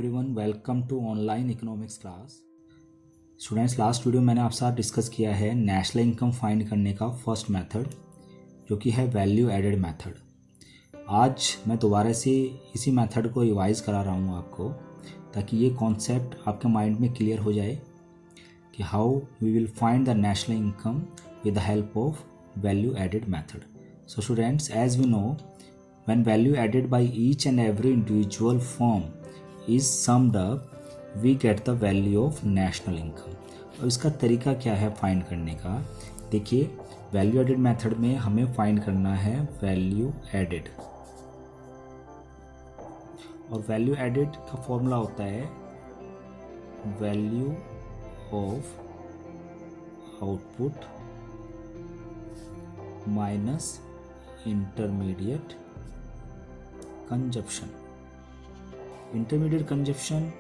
Everyone, welcome to online economics class. Students, last video मैंने आपके साथ डिस्कस किया है नेशनल इनकम फाइंड करने का फर्स्ट मेथड, जो कि है वैल्यू एडेड मेथड। आज मैं दोबारा से इसी मेथड को रिवाइज करा रहा हूँ आपको, ताकि ये कॉन्सेप्ट आपके माइंड में क्लियर हो जाए कि how we will find the national income with the help of value added method. So students, as we know, when value added by each and every individual firm is summed up, we get the value of national income। और इसका तरीका क्या है find करने का? देखिए, value added method में हमें फाइंड करना है वैल्यू एडेड, और वैल्यू एडेड का फॉर्मूला होता है value of output minus intermediate consumption. Intermediate consumption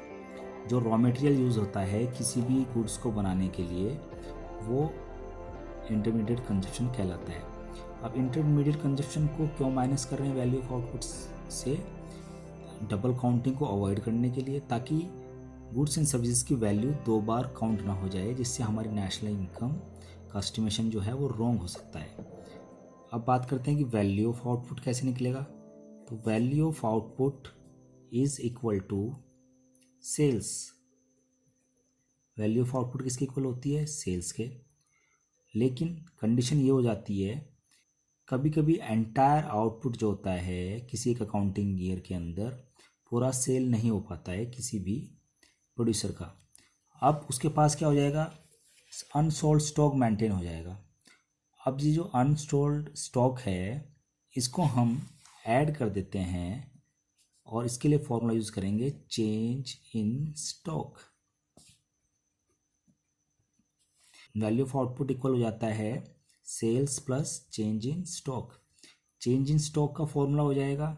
जो रॉ मटेरियल यूज़ होता है किसी भी गुड्स को बनाने के लिए, वो इंटरमीडिएट कंजप्शन कहलाता है। अब इंटरमीडिएट कंजप्शन को क्यों माइनस कर रहे हैं वैल्यू ऑफ आउटपुट से? डबल काउंटिंग को अवॉइड करने के लिए, ताकि गुड्स एंड सर्विसेज की वैल्यू दो बार काउंट ना हो जाए, जिससे हमारी नेशनल इनकम का एस्टिमेशन जो है वो रॉन्ग हो सकता है। अब बात करते हैं कि वैल्यू ऑफ आउटपुट कैसे निकलेगा। तो value of output is equal to sales. Value of output किसके इक्वल होती है? सेल्स के। लेकिन कंडीशन ये हो जाती है, कभी कभी एंटायर आउटपुट जो होता है किसी एक अकाउंटिंग ईयर के अंदर पूरा सेल नहीं हो पाता है किसी भी प्रोड्यूसर का। अब उसके पास क्या हो जाएगा? अनसोल्ड स्टॉक मेंटेन हो जाएगा। अब ये जो अनसोल्ड स्टॉक है, इसको हम ऐड कर देते हैं, और इसके लिए फॉर्मूला यूज करेंगे change in stock. Value of output equal हो जाता है sales plus change in stock. Change in stock का फॉर्मूला हो जाएगा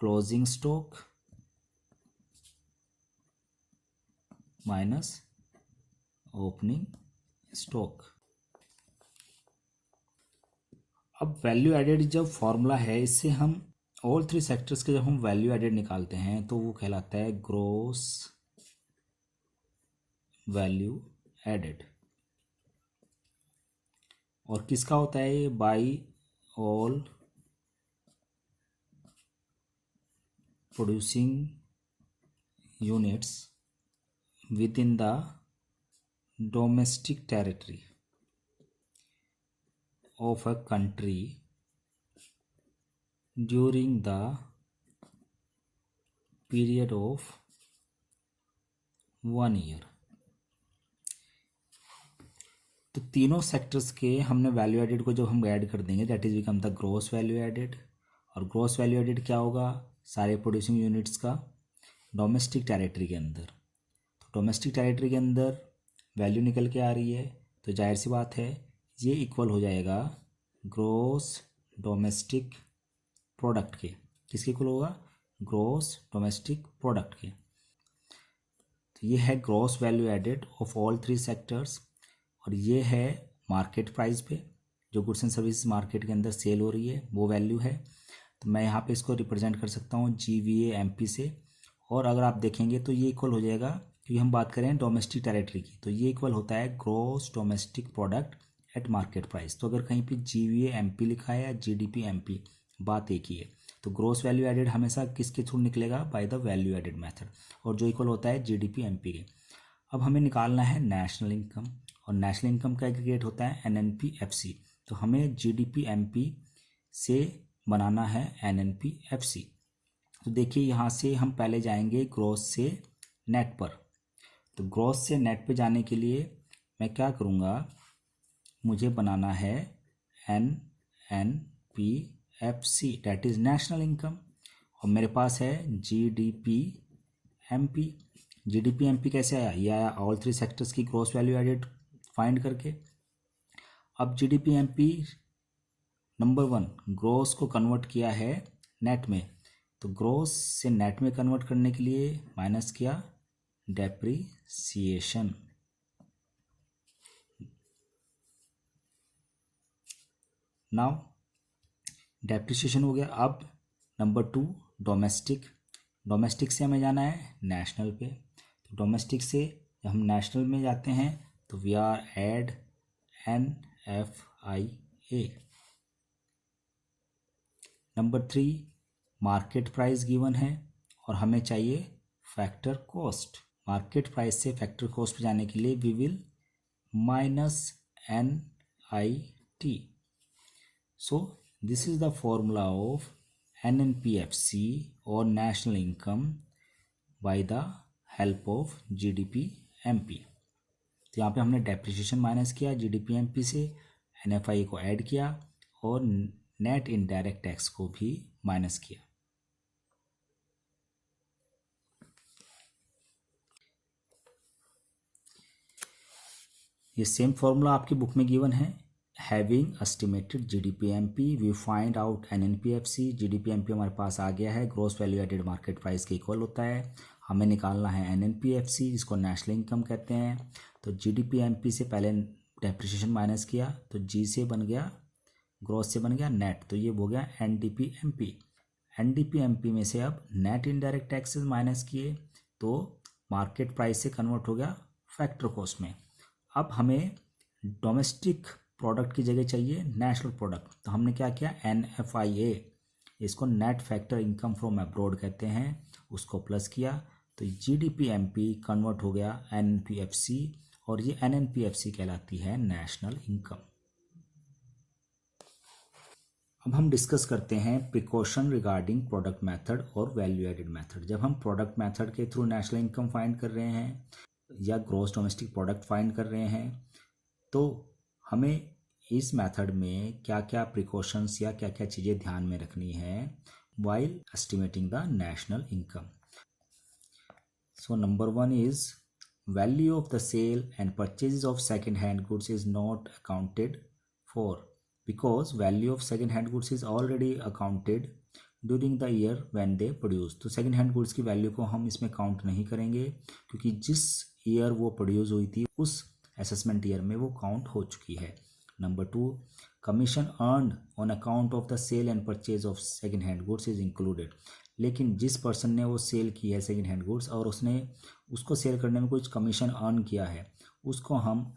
closing stock minus opening stock. अब वैल्यू एडेड जब फॉर्मूला है, इससे हम ऑल थ्री सेक्टर्स के जब हम वैल्यू एडेड निकालते हैं तो वो कहलाता है ग्रॉस वैल्यू एडेड। और किसका होता है ये? By all producing units with in the domestic territory of a country during the period of 1 year। तो तीनों सेक्टर्स के हमने वैल्यू एडेड को जब हम ऐड कर देंगे, that is become the gross value added. और ग्रॉस वैल्यू एडेड क्या होगा? सारे प्रोड्यूसिंग यूनिट्स का डोमेस्टिक टेरिटरी के अंदर। तो डोमेस्टिक टेरिटरी के अंदर वैल्यू निकल के आ रही है, तो जाहिर सी बात है ये इक्वल हो जाएगा ग्रॉस डोमेस्टिक प्रोडक्ट के। किसके इक्वल होगा? ग्रॉस डोमेस्टिक प्रोडक्ट के। तो ये है gross value added of all three sectors, और ये है मार्केट प्राइस पे जो गुड्स एंड सर्विसेज मार्केट के अंदर सेल हो रही है, वो वैल्यू है। तो मैं यहाँ पे इसको रिप्रेजेंट कर सकता हूँ GVA/MP से। और अगर आप देखेंगे तो ये इक्वल हो जाएगा, क्योंकि हम बात करें डोमेस्टिक टेरिटरी की, तो ये इक्वल होता है gross domestic product at market price. तो अगर कहीं पे GVA/MP लिखा है या GDP/MP, बात एक ही है। तो ग्रॉस वैल्यू एडेड हमेशा किसके थ्रू निकलेगा? By the value added method, और जो इक्वल होता है GDP/MP के। अब हमें निकालना है नेशनल इनकम, और नेशनल इनकम का एग्रीगेट होता है NNP/FC। तो हमें GDP/MP से बनाना है NNP/FC। तो देखिए, यहाँ से हम पहले जाएंगे ग्रॉस से नेट पर। तो ग्रॉस से नेट पे जाने के लिए मैं क्या करूँगा? मुझे बनाना है NNP/FC, that is national income, और मेरे पास है GDP/MP। GDP/MP कैसे आया? ये आया ऑल थ्री सेक्टर्स की ग्रॉस वैल्यू एडेड फाइंड करके। अब GDP/MP नंबर 1 ग्रॉस को कन्वर्ट किया है नेट में, तो ग्रॉस से नेट में कन्वर्ट करने के लिए माइनस किया डेप्रीसिएशन। नाउ डेप्रिसिएशन हो गया। अब नंबर 2 डोमेस्टिक डोमेस्टिक से हमें जाना है नेशनल पे, तो डोमेस्टिक से जब हम नेशनल में जाते हैं तो we are add NFIA। Number 3 market price given है और हमें चाहिए फैक्टर कॉस्ट। मार्केट प्राइस से फैक्टर कॉस्ट पे जाने के लिए we will -NIT। So this is the formula of NNPFC और national income by the help of GDP-MP। तो यहाँ पे हमने डेप्रिसिएशन माइनस किया GDP-MP से, NFI को ऐड किया और नेट इनडायरेक्ट टैक्स को भी माइनस किया। ये सेम फॉर्मूला आपकी बुक में गिवन है। Having estimated GDP-MP we find out NNPFC। GDP-MP हमारे पास आ गया है, gross value added market price के इक्वल होता है। हमें निकालना है NNPFC जिसको नेशनल इनकम कहते हैं। तो GDP-MP से पहले डेप्रिसिएशन माइनस किया तो G से बन गया, ग्रॉस से बन गया नेट, तो ये हो गया NDP-MP। NDP-MP में से अब नेट इनडायरेक्ट टैक्सेस माइनस किए तो मार्केट प्राइस से कन्वर्ट हो गया फैक्टर कॉस्ट में। अब हमें डोमेस्टिक प्रोडक्ट की जगह चाहिए नेशनल प्रोडक्ट, तो हमने क्या किया NFIA, इसको net factor income from abroad कहते हैं, उसको प्लस किया तो GDP-MP कन्वर्ट हो गया NNPFC और ये NNPFC कहलाती है नेशनल इनकम। अब हम डिस्कस करते हैं प्रिकॉशन रिगार्डिंग प्रोडक्ट मेथड और वैल्यू एडेड मेथड। जब हम प्रोडक्ट मेथड के थ्रू नेशनल इनकम फाइंड कर रहे हैं या ग्रॉस डोमेस्टिक प्रोडक्ट फाइंड कर रहे हैं तो हमें इस मेथड में क्या क्या प्रिकॉशंस या क्या क्या चीज़ें ध्यान में रखनी है while estimating the national income. So number 1 is value of the sale and purchase of second hand goods is not accounted for because value of second hand goods is already accounted during the year when they produce। तो second hand goods की value को हम इसमें count नहीं करेंगे क्योंकि जिस year वो प्रोड्यूस हुई थी उस असेसमेंट ईयर में वो काउंट हो चुकी है। Number 2 commission earned on account of the sale and purchase of second hand goods is included. लेकिन जिस पर्सन ने वो सेल की है सेकेंड हैंड गुड्स और उसने उसको सेल करने में कुछ कमीशन अर्न किया है उसको हम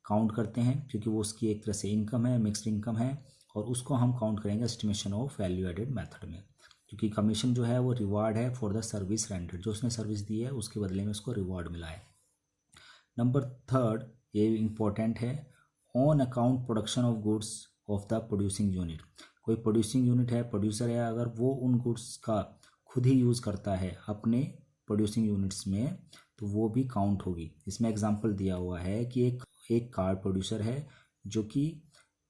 काउंट करते हैं क्योंकि वो उसकी एक तरह से इनकम है, मिक्स्ड इनकम है, और उसको हम काउंट करेंगे estimation of value added method में, क्योंकि कमीशन जो है वो रिवार्ड है फॉर द सर्विस रेंडेड, जो उसने सर्विस दी है उसके बदले में उसको रिवार्ड मिला है। नंबर 3 ये इम्पोर्टेंट है, on account production of goods of the producing unit. कोई प्रोड्यूसिंग यूनिट है, प्रोड्यूसर है, अगर वो उन गुड्स का खुद ही यूज़ करता है अपने प्रोड्यूसिंग यूनिट्स में तो वो भी काउंट होगी। इसमें एग्जांपल दिया हुआ है कि एक कार प्रोड्यूसर है जो कि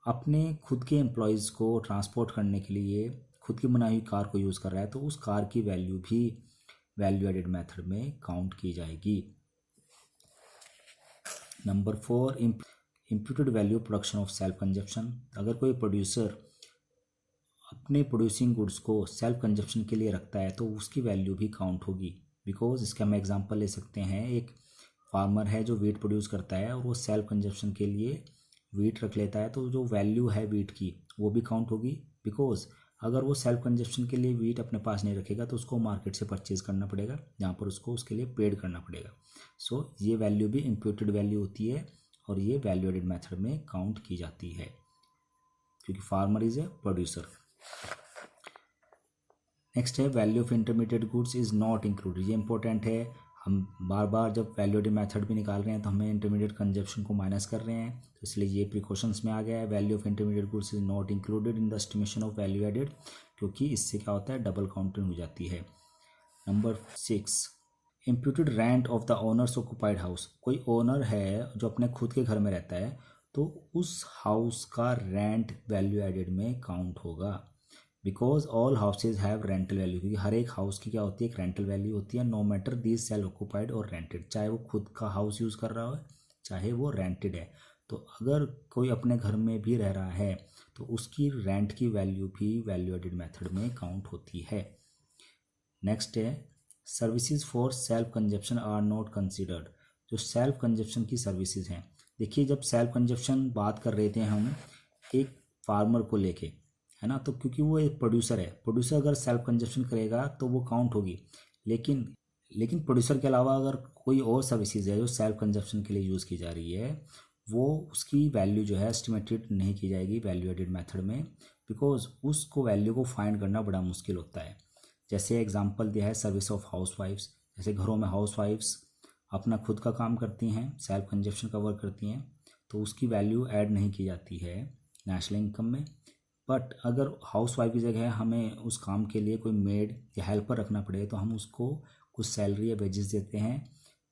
अपने खुद के एम्प्लॉयज़ को ट्रांसपोर्ट करने के लिए खुद की बनाई हुई कार को यूज़ कर रहा है तो उस कार की वैल्यू भी वैल्यू एडेड मेथड में काउंट की जाएगी। Number 4 imputed value production of self consumption. अगर कोई प्रोड्यूसर अपने प्रोड्यूसिंग गुड्स को सेल्फ कंजप्शन के लिए रखता है तो उसकी वैल्यू भी काउंट होगी। बिकॉज इसका हम एग्जांपल ले सकते हैं, एक फार्मर है जो वीट प्रोड्यूस करता है और वो सेल्फ कंजप्शन के लिए वीट रख लेता है तो जो वैल्यू है वीट की वो भी काउंट होगी। बिकॉज अगर वो सेल्फ कंजप्शन के लिए वीट अपने पास नहीं रखेगा तो उसको मार्केट से परचेज करना पड़ेगा जहाँ पर उसको उसके लिए पेड करना पड़ेगा। सो ये वैल्यू भी इम्प्यूटेड वैल्यू होती है और ये वैल्यू एडेड मेथड में काउंट की जाती है क्योंकि farmer is a producer. Next है value of intermediate goods is not included. ये इंपॉर्टेंट है, हम बार बार जब वैल्यू एडेड मेथड भी निकाल रहे हैं तो हमें इंटरमीडिएट कंजप्शन को माइनस कर रहे हैं, तो इसलिए ये प्रिकॉशंस में आ गया है। Value of intermediate goods is not included in the estimation of value added, क्योंकि इससे क्या होता है डबल काउंटिंग हो जाती है। Number 6 imputed rent of the owners occupied house. कोई ओनर है जो अपने खुद के घर में रहता है तो उस हाउस का रेंट वैल्यू एडेड में काउंट होगा। Because all houses have rental value, क्योंकि हर एक हाउस की क्या होती है एक रेंटल वैल्यू होती है, no matter these self occupied और रेंटेड, चाहे वो खुद का हाउस यूज़ कर रहा हो चाहे वो रेंटेड है। तो अगर कोई अपने घर में भी रह रहा है तो उसकी रेंट की वैल्यू भी वैल्यू एडेड मेथड में काउंट होती है। नेक्स्ट है services for self consumption are not considered. जो सेल्फ कंजप्शन की सर्विसेज हैं, देखिए जब सेल्फ कंजप्शन बात कर रहे थे हम एक फार्मर को लेके, है ना, तो क्योंकि वो एक प्रोड्यूसर है, प्रोड्यूसर अगर सेल्फ कंजप्शन करेगा तो वो काउंट होगी। लेकिन लेकिन प्रोड्यूसर के अलावा अगर कोई और सर्विसेज है जो सेल्फ कंजप्शन के लिए यूज़ की जा रही है, वो उसकी वैल्यू जो है एस्टिमेटेड नहीं की जाएगी वैल्यू एडेड मेथड में, बिकॉज उसको वैल्यू को फाइंड करना बड़ा मुश्किल होता है। जैसे एग्जांपल दिया है सर्विस ऑफ हाउस वाइफ्स, जैसे घरों में हाउस वाइफ्स अपना खुद का काम करती हैं, सेल्फ कंजप्शन का वर्क करती हैं, तो उसकी वैल्यू ऐड नहीं की जाती है नेशनल इनकम में। बट अगर हाउस वाइफ की जगह हमें उस काम के लिए कोई मेड या हेल्पर रखना पड़े तो हम उसको कुछ सैलरी या वेजेस देते हैं,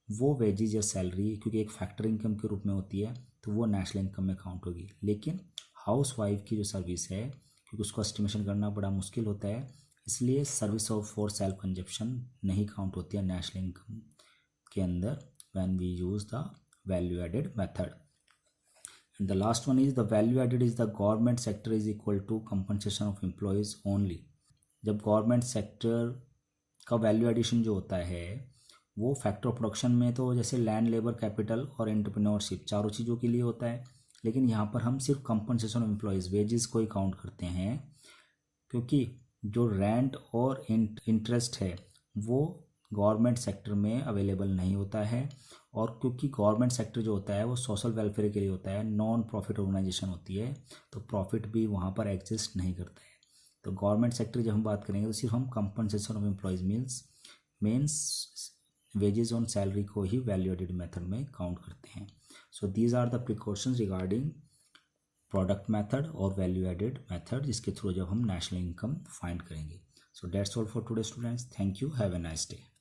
वो वेजेस या सैलरी क्योंकि एक फैक्टर इनकम के रूप में होती है तो वो नेशनल इनकम में काउंट होगी। लेकिन हाउस वाइफ की जो सर्विस है, क्योंकि उसको एस्टिमेशन करना बड़ा मुश्किल होता है, इसलिए service of for self consumption नहीं काउंट होती है नेशनल इनकम के अंदर when we use the value added method. And the last one is the value added is the government sector is equal to compensation of employees only। जब government sector का value addition जो होता है वो factor of production में तो जैसे land, labour, capital और एंटरप्रेन्योरशिप चारों चीज़ों के लिए होता है, लेकिन यहाँ पर हम सिर्फ कंपनसेशन ऑफ एम्प्लॉयज़ वेजेस को ही काउंट करते हैं, क्योंकि जो रेंट और इंटरेस्ट है वो गवर्नमेंट सेक्टर में अवेलेबल नहीं होता है, और क्योंकि गवर्नमेंट सेक्टर जो होता है वो सोशल वेलफेयर के लिए होता है, नॉन प्रॉफिट ऑर्गेनाइजेशन होती है, तो प्रॉफिट भी वहाँ पर एग्जिस्ट नहीं करता है। तो गवर्नमेंट सेक्टर जब हम बात करेंगे तो सिर्फ हम compensation of employees means wages on salary को ही वैल्यू एडेड मेथड में काउंट करते हैं। So these are the precautions regarding product method और वैल्यू एडेड मेथड, जिसके थ्रू जब हम नेशनल इनकम फाइंड करेंगे। So that's all for today students, thank you, have a nice day.